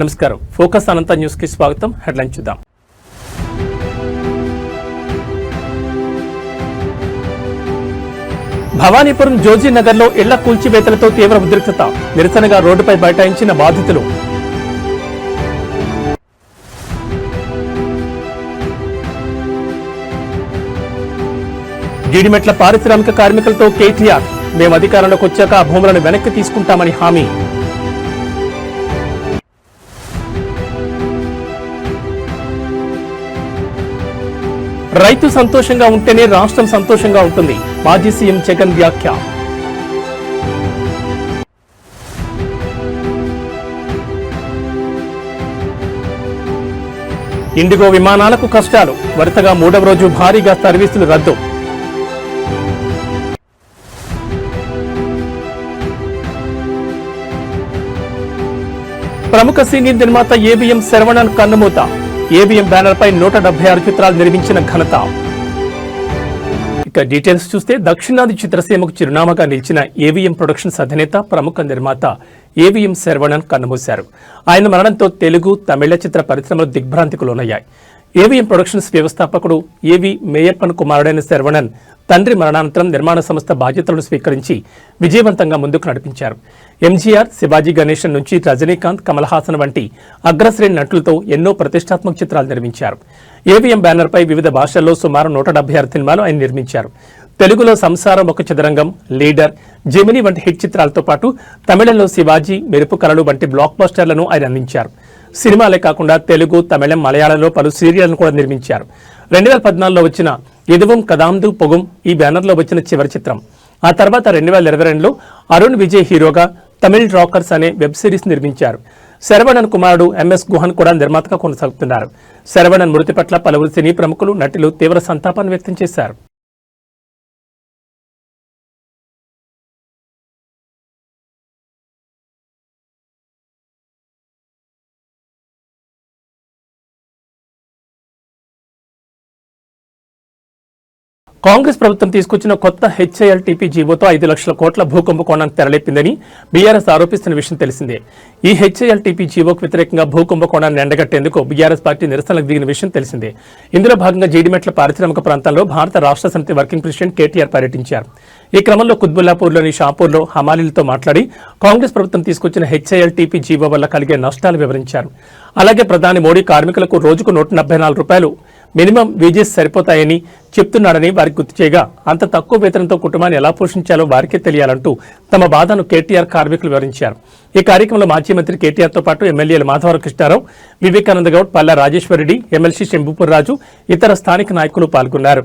నమస్కారం. ఫోకస్ అనంత న్యూస్ కి స్వాగతం. హెడ్లైన్ చూద్దాం. భవానీపురం జోజీనగర్ లో ఇళ్ల కూల్చివేతలతో తీవ్ర ఉద్రిక్తత. నిరసనగా రోడ్డుపై బైఠాయించిన బాధితులు. జీడిమెట్ల పారిశ్రామిక కార్మికులతో కేటీఆర్, మేము అధికారంలోకి వచ్చాక ఆ భూములను వెనక్కి తీసుకుంటామని హామీ. రైతు సంతోషంగా ఉంటేనే రాష్ట్రం సంతోషంగా ఉంటుంది. మాజీ సీఎం జగన్ వ్యాఖ్య. ఇండిగో విమానాలకు కష్టాలు. వరుసగా 3వ రోజు భారీగా సర్వీసులు రద్దు. ప్రముఖ సీనియర్ నిర్మాత ఏబిఎం శరవణన్ కన్నుమూత. ఏబిఎం బ్యానర్ పై 176 చిత్రాలు నిర్మించిన ఘనత. ఇక డీటెయిల్స్ చూస్తే దక్షిణాది చిత్రసీమకు చిరునామాగా నిలిచిన ఏవిఎం ప్రొడక్షన్స్ అధినేత ప్రముఖ నిర్మాత ఏవిఎం శరవణన్ కన్నుమూశారు. ఆయన మరణంతో తెలుగు, తమిళ చిత్ర పరిశ్రమలు దిగ్భ్రాంతికి లోనయ్యాయి. ఏవిఎం ప్రొడక్షన్స్ వ్యవస్థాపకుడు ఏవి మేయప్పన్ కుమారుడైన శరవణన్ తండ్రి మరణానంతరం నిర్మాణ సంస్థ బాధ్యతలను స్వీకరించి విజయవంతంగా ముందుకు నడిపించారు. ఎంజీఆర్, శివాజీ గణేశన్ నుంచి రజనీకాంత్, కమల్ హాసన్ వంటి అగ్రశ్రేణి నటులతో ఎన్నో ప్రతిష్టాత్మక చిత్రాలు నిర్మించారు. ఏవిఎం బ్యానర్ పై వివిధ భాషల్లో సుమారు 176 సినిమాలు ఆయన నిర్మించారు. తెలుగులో సంసారం ఒక చదరంగం, లీడర్, జెమిని వంటి హిట్ చిత్రాలతో పాటు తమిళంలో శివాజీ, మెరుపు కళలు వంటి బ్లాక్ బస్టర్లను ఆయన అందించారు. సినిమాలే కాకుండా తెలుగు, తమిళం, మలయాళంలో పలు సీరియళ్లను కూడా నిర్మించారు. 2014లో వచ్చిన ఎదువం కదాందు పొగుం ఈ బ్యానర్లో వచ్చిన చివరి చిత్రం. ఆ తర్వాత 2022లో అరుణ్ విజయ్ హీరోగా తమిళ్ రాకర్స్ అనే వెబ్ సిరీస్ నిర్మించారు. శరవణన్ కుమారుడు ఎంఎస్ గుహన్ కూడా నిర్మాతగా కొనసాగుతున్నారు. శరవణన్ మృతి పట్ల పలువురు సినీ ప్రముఖులు, నటులు తీవ్ర సంతాపాన్ని వ్యక్తం చేశారు. కాంగ్రెస్ ప్రభుత్వం తీసుకొచ్చిన కొత్త హెచ్ఐఎల్టీపీ జీవోతో 5 లక్షల కోట్ల భూకుంభకోణానికి తెరలేపిందని బీఆర్ఎస్ ఆరోపిస్తున్న విషయం తెలిసిందే. ఈ హెచ్ఐఎల్టీపీ జీవోకు వ్యతిరేకంగా భూకుంభకోణాన్ని ఎండగట్టేందుకు బీఆర్ఎస్ పార్టీ నిరసనలకు దిగిన విషయం తెలిసిందే. ఇందులో భాగంగా జీడిమెట్ల పారిశ్రామిక ప్రాంతంలో భారత రాష్ట్ర సమితి వర్కింగ్ ప్రెసిడెంట్ కేటీఆర్ పర్యటించారు. ఈ క్రమంలో కుత్బుల్లాపూర్లోని షాపూర్లో హమాలీలతో మాట్లాడి కాంగ్రెస్ ప్రభుత్వం తీసుకొచ్చిన హెచ్ఐఎల్టీపీ జీవో వల్ల కలిగే నష్టాలు వివరించారు. అలాగే ప్రధాని మోడీ కార్మికులకు రోజుకు 174 రూపాయలు మినిమం వేజెస్ సరిపోతాయని చెప్తున్నాడని వారికి గుర్తు చేయగా, అంత తక్కువ వేతనంతో కుటుంబాన్ని ఎలా పోషించాలో వారికే తెలియాలంటూ తమ బాధను కేటీఆర్ కార్మికులు వివరించారు. ఈ కార్యక్రమంలో మాజీ మంత్రి కేటీఆర్తో పాటు ఎమ్మెల్యేలు మాధవరం కృష్ణారావు, వివేకానంద గౌడ్, పల్లా రాజేశ్వరరెడ్డి, ఎమ్మెల్సీ శంభుపూర్ రాజు, ఇతర స్థానిక నాయకులు పాల్గొన్నారు.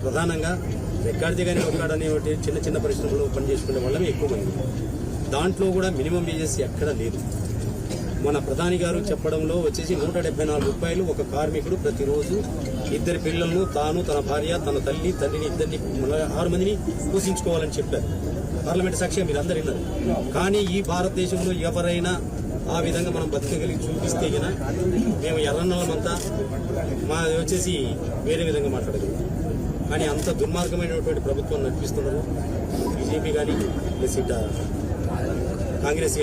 ప్రధానంగా చిన్న చిన్న పరిశ్రమలో పనిచేసుకునే వాళ్ళమే ఎక్కువ మంది. దాంట్లో కూడా మినిమం వేజెస్ ఎక్కడ లేదు. మన ప్రధాని గారు చెప్పడంలో 174 రూపాయలు ఒక కార్మికుడు ప్రతిరోజు 2 పిల్లలను, తాను, తన భార్య, తన తండ్రిని ఇద్దరిని 6 మందిని పోషించుకోవాలని చెప్పారు. పార్లమెంట్ సాక్షిగా మీరు అందరు విన్నారు. కానీ ఈ భారతదేశంలో ఎవరైనా ఆ విధంగా మనం బతకగలిగి చూపిస్తే గిన మేము ఎర్రన్నలమంతా మా వేరే విధంగా మాట్లాడగలం. కానీ అంత దుర్మార్గమైనటువంటి ప్రభుత్వం నడిపిస్తున్నారు బీజేపీ కానీ, కాంగ్రెస్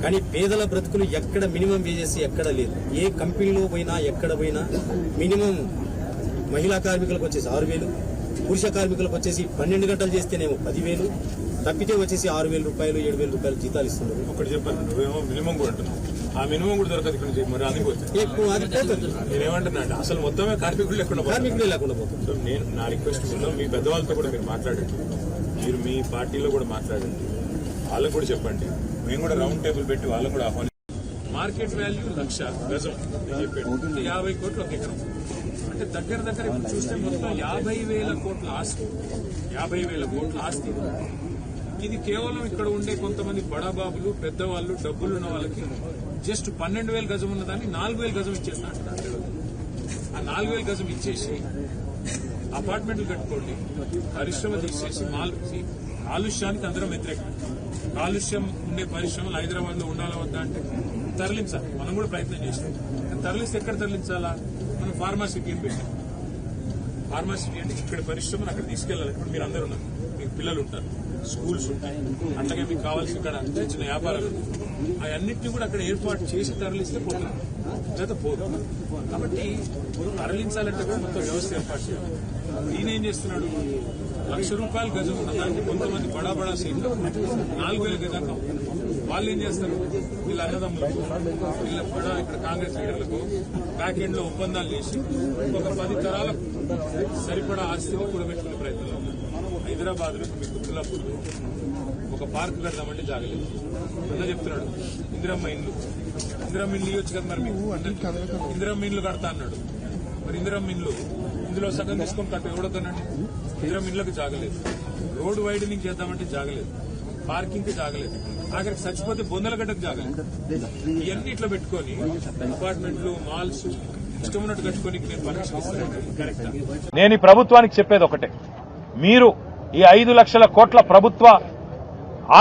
కానీ పేదల బ్రతుకులు ఎక్కడ మినిమం వేజెస్ ఎక్కడ లేదు. ఏ కంపెనీలో పోయినా ఎక్కడ పోయినా మినిమం మహిళా కార్మికులకు 6,000, పురుష కార్మికులకు 12 గంటలు చేస్తేనేమో 10,000, తప్పితే 6,000 రూపాయలు 7,000 రూపాయలు జీతాలు ఇస్తున్నారు. ఒకటి చెప్పాను, నువ్వేమో మినిమం కూడా అంటున్నావు. ఆ మినిమం కూడా దొరకదు ఇక్కడ. మరి అది ఎక్కువ అది పోతుంది. నేనేమంటున్నా అంటే అసలు మొత్తమే కార్మికులు లేకుండా పోతుంది. నేను నా రిక్వెస్ట్ మీద మీ పెద్దవాళ్ళతో కూడా మీరు మాట్లాడండి. మీరు మీ పార్టీలో కూడా మాట్లాడండి. వాళ్ళకు కూడా చెప్పండి. మేము కూడా రౌండ్ టేబుల్ పెట్టి వాళ్ళకు కూడా ఆహ్వాని. మార్కెట్ వాల్యూ 1,00,000 గజం చెప్పాడు. 50 కోట్లు ఒక ఎకరం. అంటే దగ్గర ఇప్పుడు చూస్తే మొత్తం 50,000 కోట్ల ఆస్తి. 50,000 కోట్ల ఆస్తి. ఇది కేవలం ఇక్కడ ఉండే కొంతమంది బడాబాబులు, పెద్దవాళ్ళు, డబ్బులున్న వాళ్ళకి జస్ట్ 12,000 గజం ఉన్నదాన్ని 4,000 గజం ఇచ్చేస్తా అంటున్నారు. ఆ 4,000 గజం ఇచ్చేసి అపార్ట్మెంట్లు కట్టుకోండి, పరిశ్రమ తీసేసి కాలుష్యానికి అందరం వ్యతిరేకం. కాలుష్యం ఉండే పరిశ్రమలు హైదరాబాద్ లో ఉండాలా వద్దా అంటే తరలించాలి. మనం కూడా ప్రయత్నం చేస్తాం. తరలిస్తే ఎక్కడ తరలించాలా? మనం ఫార్మాసిటీ అని పెట్టాం. ఫార్మాసిటీ అంటే ఇక్కడ పరిశ్రమను అక్కడ తీసుకెళ్లాలి. ఇప్పుడు మీరు అందరూ ఉన్నారు, మీకు పిల్లలు ఉంటారు, స్కూల్స్ ఉంటాయి, అట్లాగే మీకు కావాల్సిన ఇక్కడ చిన్న వ్యాపారాలు అవన్నింటినీ కూడా అక్కడ ఏర్పాటు చేసి తరలిస్తే పోతుంది, లేదా పోదు. కాబట్టి తరలించాలంటే కూడా మొత్తం వ్యవస్థ ఏర్పాటు చేయాలి. ఈయన ఏం చేస్తున్నాడు, ₹1,00,000 గజం ఉన్న దాన్ని కొంతమంది బడా సీట్లు 4,000 గజానికి అమ్ముతారు. వాళ్ళు ఏం చేస్తారు, వీళ్ళ అన్నదమ్ములకు, వీళ్ళ ఇక్కడ కాంగ్రెస్ లీడర్లకు బ్యాక్ ఎండ్ లో ఒప్పందాలు చేసి ఒక 10 తరాలకు సరిపడా ఆస్తిని కూడబెట్టుకునే ప్రయత్నంలో ఉన్నారు. హైదరాబాద్ లో మీకు గుర్తులాపూర్ ఒక పార్క్ కడదామంటే జాగలేదు. అన్న చెప్తున్నాడు ఇందిరమ్మ ఇండ్లు ఇవ్వచ్చు కదా, మరి మీకు ఇందిరమ్మ ఇండ్లు కడతా అన్నాడు. మరి ఇందిరమ్మ ఇండ్లు ఇందులో సగం తీసుకొని కట్ట ఎవడతానండి. ఇందిరమ్మ ఇండ్లకు జాగలేదు. రోడ్ వైడనింగ్ చేద్దామంటే జాగలేదు. పార్కింగ్ కి జాగలేదు. ఆఖరికి చచ్చిపోతే బొందలగడ్డకు జాగలేదు. ఇవన్నీ ఇట్లా పెట్టుకొని అపార్ట్మెంట్లు, మాల్స్ ఇష్టం ఉన్నట్టు కట్టుకొని నేను పర్మిషన్ ఇస్తాను. కరెక్టా? నేను ఈ ప్రభుత్వానికి చెప్పేది ఒకటే, మీరు ఈ 5 లక్షల కోట్ల ప్రభుత్వ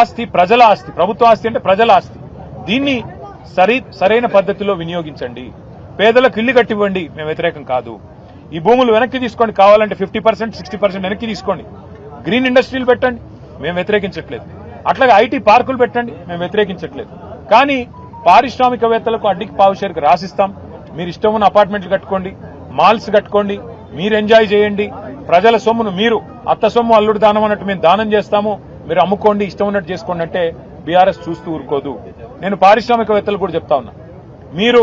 ఆస్తి, ప్రజల ఆస్తి, ప్రభుత్వ ఆస్తి అంటే ప్రజల ఆస్తి, దీన్ని సరైన పద్ధతిలో వినియోగించండి. పేదలకు ఇల్లు కట్టివ్వండి, మేము వ్యతిరేకం కాదు. ఈ భూములు వెనక్కి తీసుకోండి, కావాలంటే 50%, 60% వెనక్కి తీసుకోండి. గ్రీన్ ఇండస్ట్రీలు పెట్టండి, మేము వ్యతిరేకించట్లేదు. అట్లాగే ఐటీ పార్కులు పెట్టండి, మేము వ్యతిరేకించట్లేదు. కానీ పారిశ్రామికవేత్తలకు అడ్డికి పావుషేరుకు రాసిస్తాం. మీరు ఇష్టం ఉన్న అపార్ట్మెంట్లు కట్టుకోండి, మాల్స్ కట్టుకోండి, మీరు ఎంజాయ్ చేయండి. ప్రజల సొమ్మును మీరు అత్త సొమ్ము అల్లుడు దానం అన్నట్టు మేము దానం చేస్తాము, మీరు అమ్ముకోండి, ఇష్టం ఉన్నట్టు చేసుకోండి అంటే బీఆర్ఎస్ చూస్తూ ఊరుకోదు. నేను పారిశ్రామికవేత్తలు కూడా చెప్తా ఉన్నా, మీరు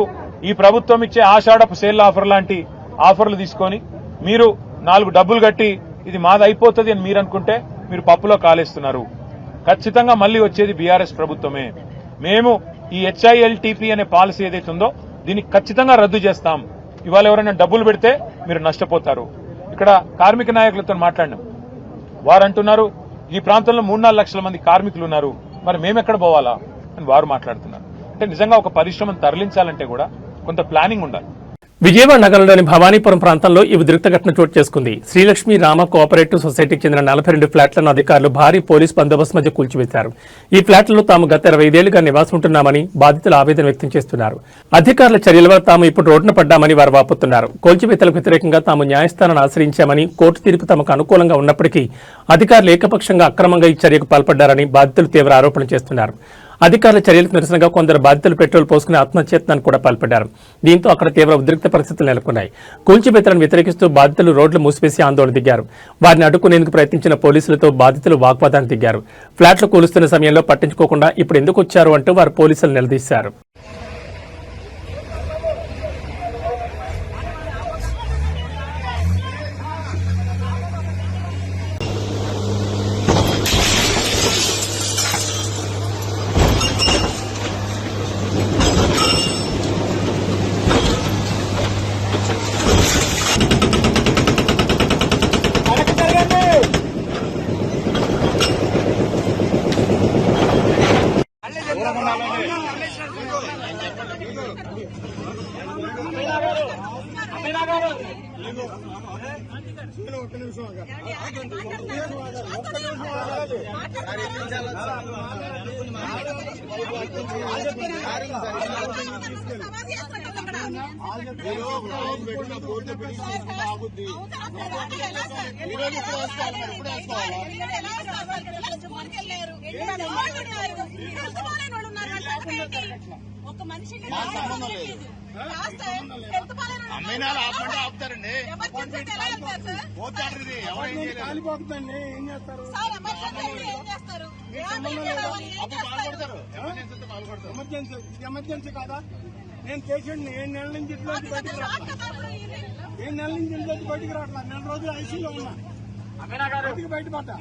ఈ ప్రభుత్వం ఇచ్చే ఆషాఢపు సేల్ ఆఫర్ లాంటి ఆఫర్లు తీసుకొని మీరు 4 డబ్బులు కట్టి ఇది మాది అయిపోతుంది అని మీరు అనుకుంటే మీరు పప్పులో కాలేస్తున్నారు. ఖచ్చితంగా మళ్లీ వచ్చేది బీఆర్ఎస్ ప్రభుత్వమే. మేము ఈ HILTP అనే పాలసీ ఏదైతే ఉందో దీన్ని ఖచ్చితంగా రద్దు చేస్తాం. ఇవాళ ఎవరైనా డబ్బులు పెడితే మీరు నష్టపోతారు. ఇక్కడ కార్మిక నాయకులతో మాట్లాడినాం, వారు అంటున్నారు ఈ ప్రాంతంలో 3-4 లక్షల మంది కార్మికులు ఉన్నారు, మరి మేమెక్కడ పోవాలా అని వారు మాట్లాడుతున్నారు. అంటే నిజంగా ఒక పరిశ్రమను తరలించాలంటే కూడా కొంత ప్లానింగ్ ఉండాలి. విజయవాడ నగరంలోని భవానీపురం ప్రాంతంలో ఈ ఉద్రిక్త ఘటన చోటు చేసుకుంది. శ్రీలక్ష్మి రామ కోఆపరేటివ్ సొసైటీకి చెందిన 42 ఫ్లాట్లను అధికారులు భారీ పోలీస్ బందోబస్తు మధ్య కూల్చివేశారు. ఈ ఫ్లాట్లలో తాము గత 25 ఏళ్లుగా నివాసం ఉంటున్నామని బాధితులు ఆవేదన వ్యక్తం చేస్తున్నారు. అధికారుల చర్యల వల్ల తాము ఇప్పుడు రోడ్డున పడ్డామని వారు వాపోతున్నారు. కూల్చివేతలకు వ్యతిరేకంగా తాము న్యాయస్థానాన్ని ఆశ్రయించామని, కోర్టు తీర్పు తమకు అనుకూలంగా ఉన్నప్పటికీ అధికారులు ఏకపక్షంగా అక్రమంగా ఈ చర్యకు పాల్పడ్డారని బాధితులు తీవ్ర ఆరోపణలు చేస్తున్నారు. అధికారుల చర్యలకు నిరసనగా కొందరు బాధితులు పెట్రోల్ పోసుకుని ఆత్మహత్యత్నానికి కూడా పాల్పడ్డారు. దీంతో అక్కడ తీవ్ర ఉద్రిక్త పరిస్థితులు నెలకొన్నాయి. కూల్చివేతలను వ్యతిరేకిస్తూ బాధితులు రోడ్లు మూసివేసి ఆందోళన దిగారు. వారిని అడ్డుకునేందుకు ప్రయత్నించిన పోలీసులతో బాధితులు వాగ్వాదానికి దిగారు. ఫ్లాట్లు కూలుస్తున్న సమయంలో పట్టించుకోకుండా ఇప్పుడు ఎందుకు వచ్చారు అంటూ వారు పోలీసులు నిలదీశారు. ఒక మనిషికి ఆపుతారండి. కాలిపోతుందండి, ఏం చేస్తారు? ఎమర్జెన్సీ కాదా? నేను పేషెంట్ని 7 నెలల నుంచి ఇంట్లోంచి బయటికి రావట్లా. 4 రోజులు ఐసీలో ఉన్నా, బయటికి బయటపడ్డా.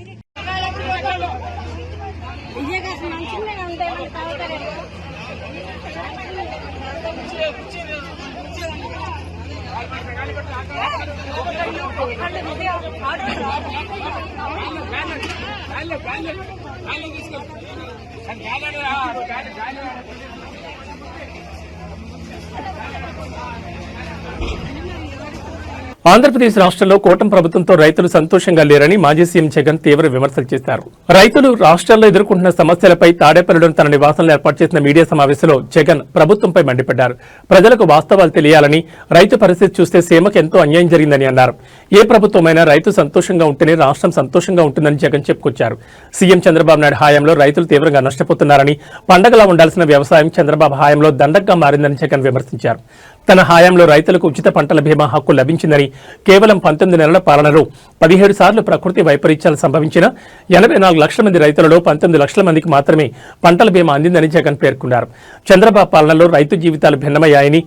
ఆంధ్రప్రదేశ్ రాష్ట్రంలో కూటమి ప్రభుత్వంతో రైతులు సంతోషంగా లేరని మాజీ సీఎం జగన్ తీవ్ర విమర్శలు చేశారు. రైతులు రాష్ట్రాల్లో ఎదుర్కొంటున్న సమస్యలపై తాడేపల్లిలోని తన నివాసంలో ఏర్పాటు చేసిన మీడియా సమావేశంలో జగన్ ప్రభుత్వంపై మండిపడ్డారు. ప్రజలకు వాస్తవాలు తెలియాలని, రైతు పరిస్థితి చూస్తే సీమకు ఎంతో అన్యాయం జరిగిందని అన్నారు. ఏ ప్రభుత్వమైనా రైతు సంతోషంగా ఉంటేనే రాష్ట్రం సంతోషంగా ఉంటుందని జగన్ చెప్పుకొచ్చారు. సీఎం చంద్రబాబు నాయుడు హయాంలో రైతులు తీవ్రంగా నష్టపోతున్నారని, పండగలా ఉండాల్సిన వ్యవసాయం చంద్రబాబు హయాంలో దండగ్గా మారిందని జగన్ విమర్శించారు. తన హయాంలో రైతులకు ఉచిత పంటల బీమా హక్కు లభించిందని, కేవలం 19 నెలల పాలనలో 17 సార్లు ప్రకృతి వైపరీత్యాలు సంభవించిన 84 లక్షల మంది రైతులలో 19 లక్షల మందికి మాత్రమే పంటల బీమా అందిందని జగన్ పేర్కొన్నారు. చంద్రబాబు పాలనలో రైతు జీవితాలు భిన్నమయ్యాయని,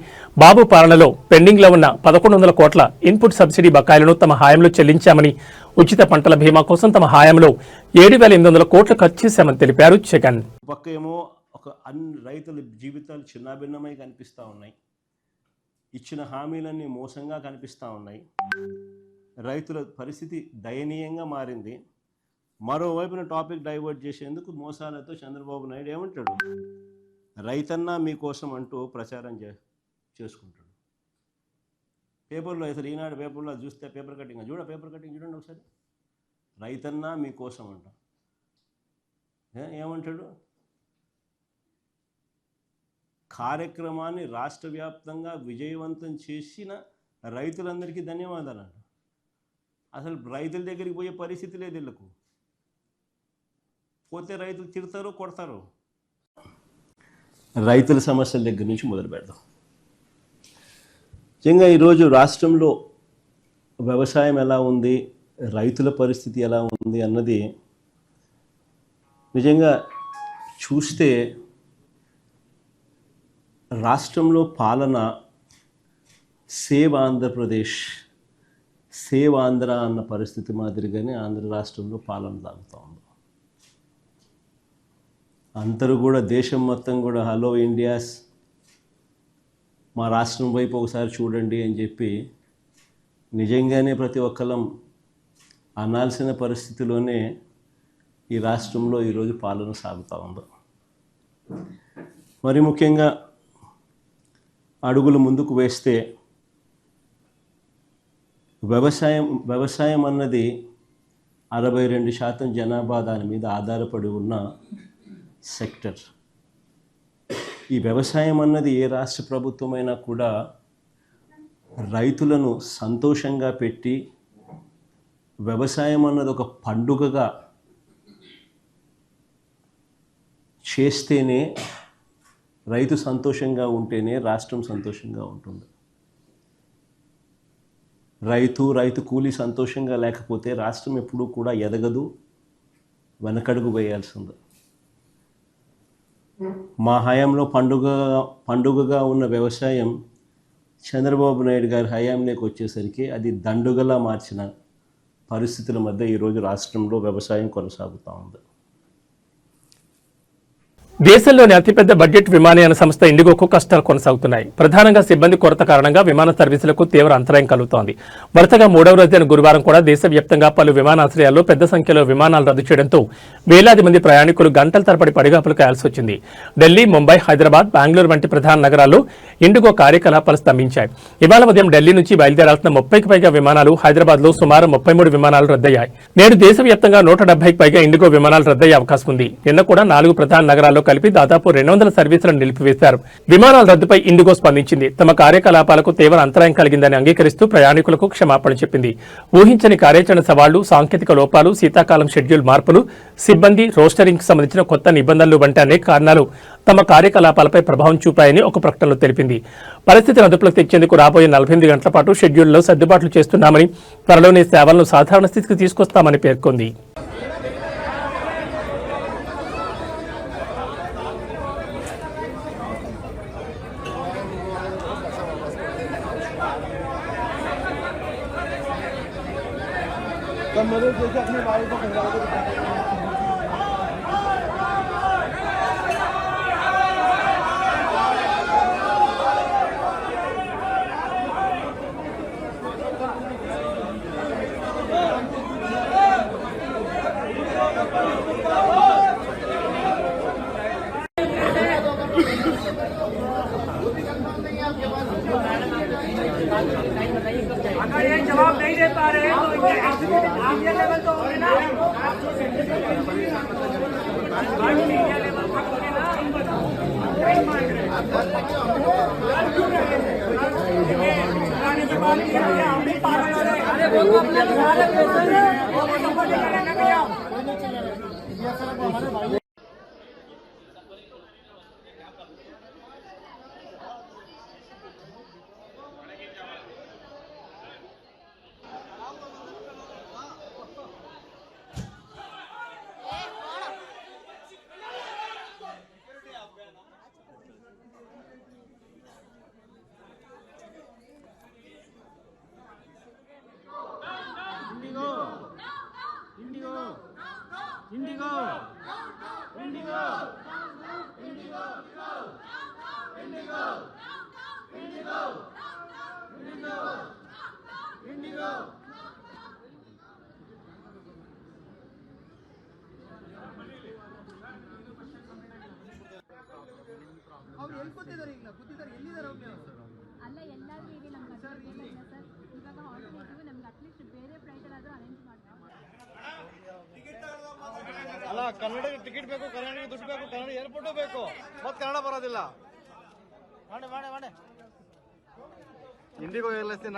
బాబు పాలనలో పెండింగ్లో ఉన్న 1100 కోట్ల ఇన్పుట్ సబ్సిడీ బకాయిలను తమ హయాంలో చెల్లించామని, ఉచిత పంటల బీమా కోసం తమ హయాంలో 7,800 కోట్లు ఖర్చు చేశామని తెలిపారు జగన్. పక్క ఏమో అన్ని రైతుల జీవితాలు చిన్నాభిన్నమై కనిపిస్తూ ఉన్నాయి, ఇచ్చిన హామీలన్నీ మోసంగా కనిపిస్తూ ఉన్నాయి, రైతుల పరిస్థితి దయనీయంగా మారింది. మరోవైపున టాపిక్ డైవర్ట్ చేసేందుకు మోసాలతో చంద్రబాబు నాయుడు ఏమంటాడు, రైతన్నా మీకోసం అంటూ ప్రచారం చేసుకుంటాడు. పేపర్లో అసలు ఈనాడు పేపర్లో చూస్తే పేపర్ కటింగ్ చూడండి ఒకసారి, రైతన్నా మీకోసం అంట. ఏమంటాడు, కార్యక్రమాన్ని రాష్ట్ర వ్యాప్తంగా విజయవంతం చేసిన రైతులందరికీ ధన్యవాదాలు. అసలు రైతుల దగ్గరికి పోయే పరిస్థితి లేదు, వీళ్ళకు పోతే రైతులు తిడతారు, కొడతారు. రైతుల సమస్యల దగ్గర నుంచి మొదలు పెడదాం. నిజంగా ఈరోజు రాష్ట్రంలో వ్యవసాయం ఎలా ఉంది, రైతుల పరిస్థితి ఎలా ఉంది అన్నది నిజంగా చూస్తే రాష్ట్రంలో పాలన సేవ్ ఆంధ్రప్రదేశ్, సేవ్ ఆంధ్ర అన్న పరిస్థితి మాదిరిగానే ఆంధ్ర రాష్ట్రంలో పాలన సాగుతూ ఉంది. అందరూ కూడా దేశం మొత్తం కూడా హలో ఇండియాస్, మా రాష్ట్రం వైపు ఒకసారి చూడండి అని చెప్పి నిజంగానే ప్రతి ఒక్కరం అనాల్సిన పరిస్థితిలోనే ఈ రాష్ట్రంలో ఈరోజు పాలన సాగుతూ ఉంది. మరి ముఖ్యంగా అడుగులు ముందుకు వేస్తే వ్యవసాయం అన్నది 62% జనాభా దాని మీద ఆధారపడి ఉన్న సెక్టర్. ఈ వ్యవసాయం అన్నది ఏ రాష్ట్ర ప్రభుత్వమైనా కూడా రైతులను సంతోషంగా పెట్టి, వ్యవసాయం అన్నది ఒక పండుగగా చేస్తేనే, రైతు సంతోషంగా ఉంటేనే రాష్ట్రం సంతోషంగా ఉంటుంది. రైతు కూలీ సంతోషంగా లేకపోతే రాష్ట్రం ఎప్పుడూ కూడా ఎదగదు, వెనకడుగు వేయాల్సింది. మా హయాంలో పండుగగా ఉన్న వ్యవసాయం చంద్రబాబు నాయుడు గారి హయాంలోకి వచ్చేసరికి అది దండుగలా మార్చిన పరిస్థితుల మధ్య ఈరోజు రాష్ట్రంలో వ్యవసాయం కొనసాగుతూ ఉంది. దేశంలోని అతిపెద్ద బడ్జెట్ విమానయాన సంస్థ ఇండిగోకు కష్టాలు కొనసాగుతున్నాయి. ప్రధానంగా సిబ్బంది కొరత కారణంగా విమాన సర్వీసులకు తీవ్ర అంతరాయం కలుగుతోంది. వరుసగా 3వ రోజైన గురువారం కూడా దేశవ్యాప్తంగా పలు విమానాశ్రయాల్లో పెద్ద సంఖ్యలో విమానాలు రద్దు చేయడంతో వేలాది మంది ప్రయాణికులు గంటల తరబడి పడిగాపులు కాయాల్సి వచ్చింది. ఢిల్లీ, ముంబై, హైదరాబాద్, బెంగళూరు వంటి ప్రధాన నగరాల్లో ఇండిగో కార్యకలాపాలు స్తంభించాయి. ఇవాళ ఉదయం ఢిల్లీ నుంచి బయలుదేరాల్సిన 30కి పైగా విమానాలు, హైదరాబాద్లో సుమారు 33 విమానాలు రద్దయ్యాయి. నేడు దేశవ్యాప్తంగా 170కి పైగా ఇండిగో విమానాలు రద్దయ్యే అవకాశం ఉంది. నిన్న కూడా 4 ప్రధాన నగరాల్లో కలిపి దాదాపు 200 సర్వీసులను నిలిపివేశారు. విమానాల రద్దుపై ఇండిగో స్పందించింది. తమ కార్యకలాపాలకు తీవ్ర అంతరాయం కలిగిందని అంగీకరిస్తూ ప్రయాణికులకు క్షమాపణ చెప్పింది. ఊహించని కార్యాచరణ సవాళ్లు, సాంకేతిక లోపాలు, శీతాకాలం షెడ్యూల్ మార్పులు, సిబ్బంది రోస్టరింగ్ సంబంధించిన కొత్త నిబంధనలు వంటి అనేక కారణాలు తమ కార్యకలాపాలపై ప్రభావం చూపాయని ఒక ప్రకటనలో తెలిపింది. పరిస్థితిని అదుపులోకి తెచ్చేందుకు రాబోయే 48 గంటల పాటు షెడ్యూల్లో సర్దుబాట్లు చేస్తున్నామని, త్వరలోనే సేవలను సాధారణ స్థితికి తీసుకొస్తామని పేర్కొంది. मदद जैसे अपने भाई को खिला अगर जवाब नहीं दे पा रहे तो आप ये लेवल तो होंगे ना, इंडिया लेवल तक होंगे ना। हम भी पागल हो रहे हैं। अरे वो तो अपने सारे प्रेशर है, वो सपोर्ट करने ना भैया। ಅಲ್ಲ ಎಲ್ಲಾದ್ರೂ ಇದೆ ನಮ್ಗೆ ಸರ್ ಇವಾಗ ಆಲ್ಟರ್ನೇಟಿವ್ ನಮ್ಗೆ ಅಟ್ಲೀಸ್ಟ್ ಬೇರೆ ಫ್ಲೈಟ್ ಆದ್ರೂ ಅರೇಂಜ್ ಮಾಡ್ತಾರೆ. ಅಲ್ಲ ಕನ್ನಡಕ್ಕೆ ಟಿಕೆಟ್ ಬೇಕು, ಕನ್ನಡಕ್ಕೆ ದುಡ್ಡು ಬೇಕು, ಕನ್ನಡ ಏರ್ಪೋರ್ಟು ಬೇಕು, ಮತ್ತೆ ಕನ್ನಡ ಬರೋದಿಲ್ಲ. ಮಾಡಿ ಮಾಡಿ ಮಾಡಿ ఇండిగో వెళ్ళేసిన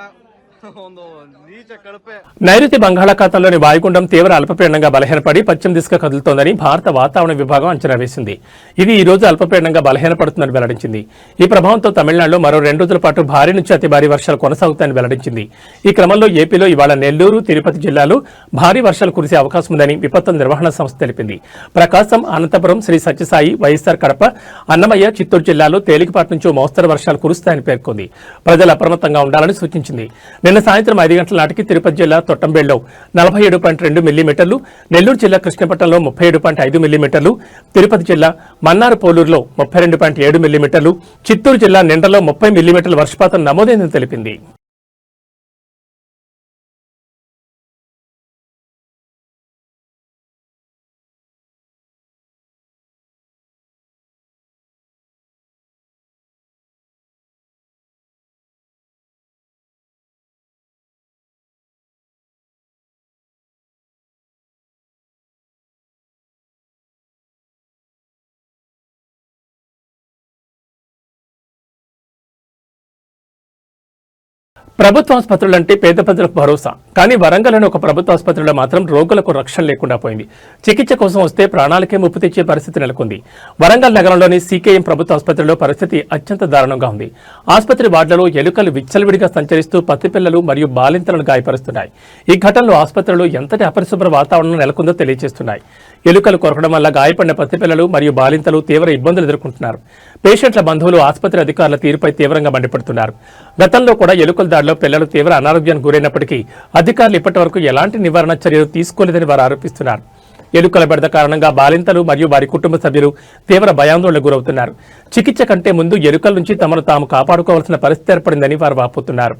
ಒಂದು నీచ కడుపే. నైరుతి బంగాళాఖాతంలోని వాయుగుండం తీవ్ర అల్పపీడనంగా బలహీనపడి పశ్చిమ దిశగా కదులుతోందని భారత వాతావరణ విభాగం అంచనా వేసింది. ఇది ఈ రోజు అల్పపీడనంగా బలహీనపడుతుందని వెల్లడించింది. ఈ ప్రభావంతో తమిళనాడులో మరో 2 రోజుల పాటు భారీ నుంచి అతి భారీ వర్షాలు కొనసాగుతాయని వెల్లడించింది. ఈ క్రమంలో ఏపీలో ఇవాళ నెల్లూరు, తిరుపతి జిల్లాలో భారీ వర్షాలు కురిసే అవకాశం ఉందని విపత్తుల నిర్వహణ సంస్థ తెలిపింది. ప్రకాశం, అనంతపురం, శ్రీ సత్యసాయి, వైఎస్ఆర్ కడప, అన్నమయ్య, చిత్తూరు జిల్లాలో తేలికపాటి నుంచి మోస్తరు వర్షాలు కురుస్తాయని పేర్కొంది. ప్రజలు అప్రమత్తంగా ఉండాలని సూచించింది. నిన్న సాయంత్రం 5 గంటల నాటికి తిరుపతి జిల్లా తొట్టంబేడులో 47.2 మిల్లీమీటర్లు, నెల్లూరు జిల్లా కృష్ణపట్నంలో 37.5 మిల్లీమీటర్లు, తిరుపతి జిల్లా మన్నార్ పోలూరులో 32.7 మిల్లీమీటర్లు, చిత్తూరు జిల్లా నిండలో 30 మిల్లీమీటర్ల వర్షపాతం నమోదైందని తెలిపింది. ప్రభుత్వ ఆసుపత్రులంటే పేద ప్రజలకు భరోసా, కానీ వరంగల్లోని ఒక ప్రభుత్వ ఆసుపత్రిలో మాత్రం రోగులకు రక్షణ లేకుండా పోయింది. చికిత్స కోసం వస్తే ప్రాణాలకే ముప్పు తెచ్చే పరిస్థితి నెలకొంది. వరంగల్ నగరంలోని సీకేఎం ప్రభుత్వ ఆసుపత్రిలో పరిస్థితి అత్యంత దారుణంగా ఉంది. ఆసుపత్రి వార్డులలో ఎలుకలు విచ్చలవిడిగా సంచరిస్తూ పసిపిల్లలు మరియు బాలింతలను గాయపరుస్తున్నాయి. ఈ ఘటనలో ఆసుపత్రిలో ఎంతటి అపరిశుభ్ర వాతావరణం నెలకొందో తెలియజేస్తున్నాయి. ఎలుకలు కొరకడం వల్ల గాయపడిన పసిపిల్లలు మరియు బాలింతలు తీవ్ర ఇబ్బందులు ఎదుర్కొంటున్నారు. పేషెంట్ల బంధువులు ఆసుపత్రి అధికారుల తీరుపై తీవ్రంగా మండిపడుతున్నారు. గతంలో కూడా ఎలుకల దాడిలో పిల్లలు తీవ్ర అనారోగ్యానికి గురైనప్పటికీ అధికారులు ఇప్పటివరకు ఎలాంటి నివారణ చర్యలు తీసుకోలేదని వారు ఆరోపిస్తున్నారు. ఎలుకల బెడద కారణంగా బాలింతలు మరియు వారి కుటుంబ సభ్యులు తీవ్ర భయాందోళనకు గురవుతున్నారు. చికిత్స కంటే ముందు ఎలుకల నుంచి తమను తాము కాపాడుకోవాల్సిన పరిస్థితి ఏర్పడిందని వారు వాపోతున్నారు.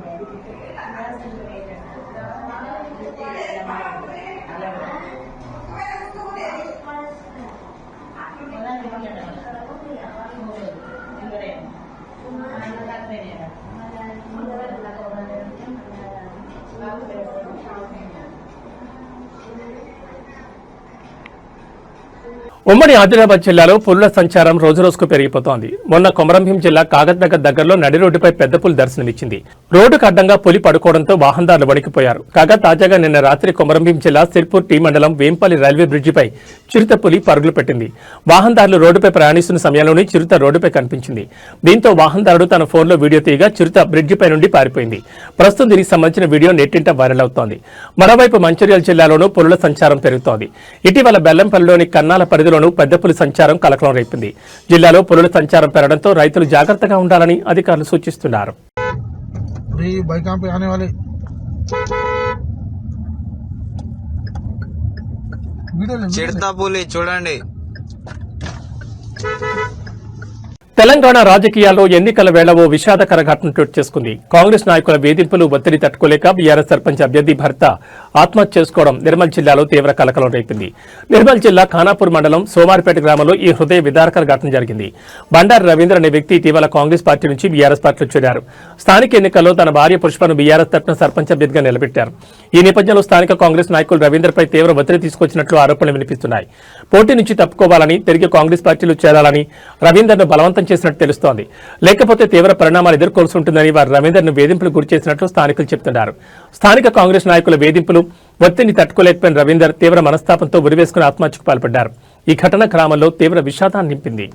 Ini ఉమ్మడి ఆదిలాబాద్ జిల్లాలో పులుల సంచారం రోజురోజుకు పెరిగిపోతోంది. మొన్న కొమరంభీం జిల్లా కాగజ్నగర్ దగ్గరలో నడి రోడ్డుపై పెద్ద పులి దర్శనమిచ్చింది. రోడ్డుకు అడ్డంగా పులి పడుకోవడంతో వాహనదారులు వణికిపోయారు. కాగా తాజాగా నిన్న రాత్రి కొమరంభీం జిల్లా సిర్పూర్ టీ మండలం వేంపల్లి రైల్వే బ్రిడ్జిపై చిరుత పులి పరుగులు పెట్టింది. వాహనదారులు రోడ్డుపై ప్రయాణిస్తున్న సమయంలోనే చిరుత రోడ్డుపై కనిపించింది. దీంతో వాహనదారుడు తన ఫోన్లో వీడియో తీయగా చిరుత బ్రిడ్జిపై నుండి పారిపోయింది. ప్రస్తుతం దీనికి సంబంధించిన వీడియో నెట్టింట వైరల్ అవుతోంది. మరోవైపు మంచిర్యాల జిల్లాలోనూ పులుల సంచారం పెరుగుతోంది. ఇటీవల బెల్లంపల్లిలోని కన్నాల పరిధిలోనూ పెద్ద పులి సంచారం కలకలం రేపింది. జిల్లాలో పులుల సంచారం పెరగడంతో రైతులు జాగ్రత్తగా ఉండాలని అధికారులు సూచిస్తున్నారు. చిడతాపులి చూడండి. తెలంగాణ రాజకీయాల్లో ఎన్నికల వేళ ఓ విషాదకర ఘటన చోటు చేసుకుంది. కాంగ్రెస్ నాయకుల వేధింపులు ఒత్తిడి తట్టుకోలేక బీఆర్ఎస్ సర్పంచ్ అభ్యర్థి భర్త ఆత్మహత్య చేసుకోవడం నిర్మల్ జిల్లాలో తీవ్ర కలకలం రేపింది. నిర్మల్ జిల్లా ఖానాపూర్ మండలం సోమార్పేట గ్రామంలో ఈ హృదయ విదారకర ఘటన జరిగింది. బండారు రవీంద్ర అనే వ్యక్తి ఇటీవల కాంగ్రెస్ పార్టీ నుంచి బీఆర్ఎస్ పార్టీలో చేరారు. స్థానిక ఎన్నికల్లో తన భార్య పుష్పను బీఆర్ఎస్ తరఫున సర్పంచ్ అభ్యర్థిగా నిలబెట్టారు. ఈ నేపథ్యంలో స్థానిక కాంగ్రెస్ నాయకులు రవీంద్రపై తీవ్ర ఒత్తిడి తీసుకొచ్చినట్లు ఆరోపణలు వినిపిస్తున్నాయి. పోటీ నుంచి తప్పుకోవాలని, తిరిగి కాంగ్రెస్ పార్టీలో చేరాలని రవీందర్ను బలవంతం చేసినట్టు తెలుస్తోంది. లేకపోతే తీవ్ర పరిణామాలు ఎదుర్కోవాల్సి ఉంటుందని వారు రవీందర్ను వేధింపులు గురి చేసినట్లు స్థానికులు చెబుతున్నారు. స్థానిక కాంగ్రెస్ నాయకుల వేధింపులు ఒత్తిడిని తట్టుకోలేకపోయిన రవీందర్ తీవ్ర మనస్తాపంతో ఉరివేసుకుని ఆత్మహత్యకు పాల్పడ్డారు. ఈ ఘటన గ్రామంలో తీవ్ర విషాదాన్ని నింపింది.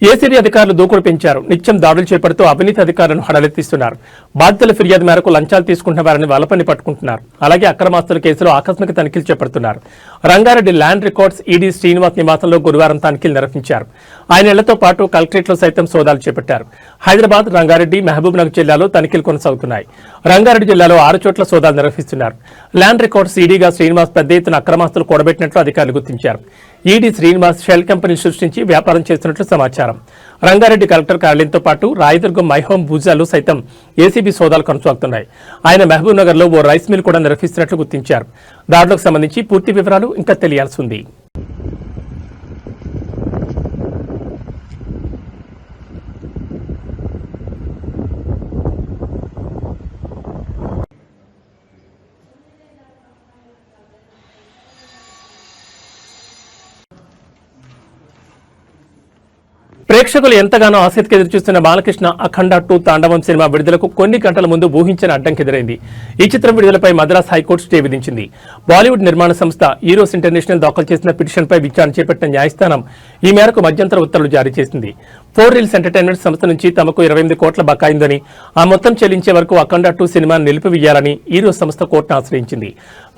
ఏసీబీ అధికారులు దూకుడు పెంచారు. నిత్యం దాడులు చేపడుతూ అవినీతి అధికారులను హడలెత్తిస్తున్నారు. బాధితుల ఫిర్యాదు మేరకు లంచాలు తీసుకుంటున్న వారిని వలపని పట్టుకుంటున్నారు. అలాగే అక్రమాస్తుల కేసులో ఆకస్మిక తనిఖీలు చేపడుతున్నారు. Rangareddy land records ED Srinivas నివాసంలో గురువారం తనిఖీలు నిర్వహించారు. ఆయన ఇళ్లతో పాటు కలెక్టరేట్లో సైతం సోదాలు చేపట్టారు. హైదరాబాద్, రంగారెడ్డి, మహబూబ్ నగర్ జిల్లాలో తనిఖీలు కొనసాగుతున్నాయి. రంగారెడ్డి జిల్లాలో 6 చోట్ల సోదాలు నిర్వహిస్తున్నారు. ల్యాండ్ రికార్డ్స్ ఈడీగా శ్రీనివాస్ పెద్ద ఎత్తున అక్రమాస్తులు కూడబెట్టినట్లు అధికారులు గుర్తించారు. ఈడీ శ్రీనివాస్ షెల్ కంపెనీ సృష్టించి వ్యాపారం చేస్తున్నట్లు సమాచారం. రంగారెడ్డి కలెక్టర్ కార్యాలయంతో పాటు రాయదుర్గం మైహోం భూజాలు సైతం ఏసీబీ సోదాలు కొనసాగుతున్నాయి. ఆయన మహబూబ్ నగర్ లో ఓ రైస్ మిల్ కూడా నిర్వహిస్తున్నట్లు గుర్తించారు. దాడులకు సంబంధించి పూర్తి వివరాలు ఇంకా తెలియాల్సి ఉంది. ప్రేక్షకులు ఎంతగానో ఆసక్తిగా ఎదురుచూస్తున్న బాలకృష్ణ అఖండ 2 తాండవం సినిమా విడుదలకు కొన్ని గంటల ముందు ఊహించిన అడ్డంకి ఎదురైంది. ఈ చిత్రం విడుదలపై మద్రాస్ హైకోర్టు స్టే విధించింది. బాలీవుడ్ నిర్మాణ సంస్థ ఈరోస్ ఇంటర్నేషనల్ దాఖలు చేసిన పిటిషన్పై విచారణ చేపట్టిన న్యాయస్థానం ఈ మేరకు మధ్యంతర ఉత్తర్వులు జారీ చేసింది. 4 Reels ఎంటర్టైన్మెంట్ సంస్థ నుంచి తమకు 28 కోట్ల బకాయిందని, ఆ మొత్తం చెల్లించే వరకు అఖండ 2 సినిమాను నిలిపివేయాలని ఈరోస్ సంస్థ కోర్టును ఆశ్రయించింది.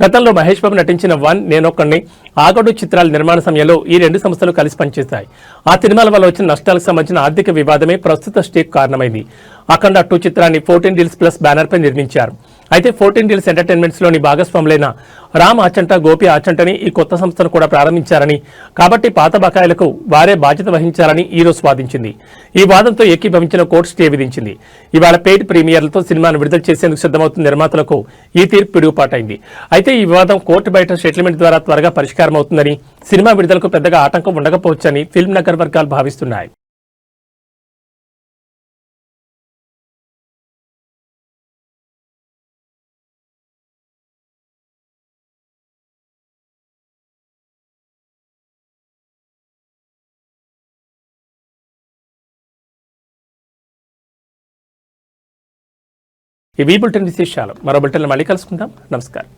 గతంలో మహేష్ బాబు నటించిన 1 నేనొక్కడిని, ఆగడు చిత్రాల నిర్మాణ సమయంలో ఈ 2 సంస్థలు కలిసి పనిచేశాయి. ఆ సినిమాల వల్ల వచ్చిన నష్టాలకు సంబంధించిన ఆర్థిక వివాదమే ప్రస్తుత స్టేక్ కారణమైంది. అఖండ 2 చిత్రాన్ని 14 Reels ప్లస్ బ్యానర్ పై నిర్మించారు. అయితే 14 డీల్స్ ఎంటర్టైన్మెంట్స్ లోని భాగస్వాములైన రామ్ ఆచంట, గోపి ఆచంటని ఈ కొత్త సంస్థను కూడా ప్రారంభించారని, కాబట్టి పాత బకాయిలకు వారే బాధ్యత వహించాలని ఈ రోజు వాదించింది. ఈ వాదంతో ఏకీభవించిన కోర్టు స్టే విధించింది. ఇవాళ పెయిడ్ ప్రీమియర్లతో సినిమాను విడుదల చేసేందుకు సిద్ధమవుతున్న నిర్మాతలకు ఈ తీర్పు పిడుగుపాటైంది. అయితే ఈ వివాదం కోర్టు బయట సెటిల్మెంట్ ద్వారా త్వరగా పరిష్కారం అవుతుందని, సినిమా విడుదలకు పెద్దగా ఆటంకం ఉండకపోవచ్చని ఫిల్మ్ నగర్ వర్గాలు భావిస్తున్నాయి. ఈ బులెటిన్ విశేషాలు మరో బులెటిన్లో మళ్ళీ కలుసుకుందాం. నమస్కారం.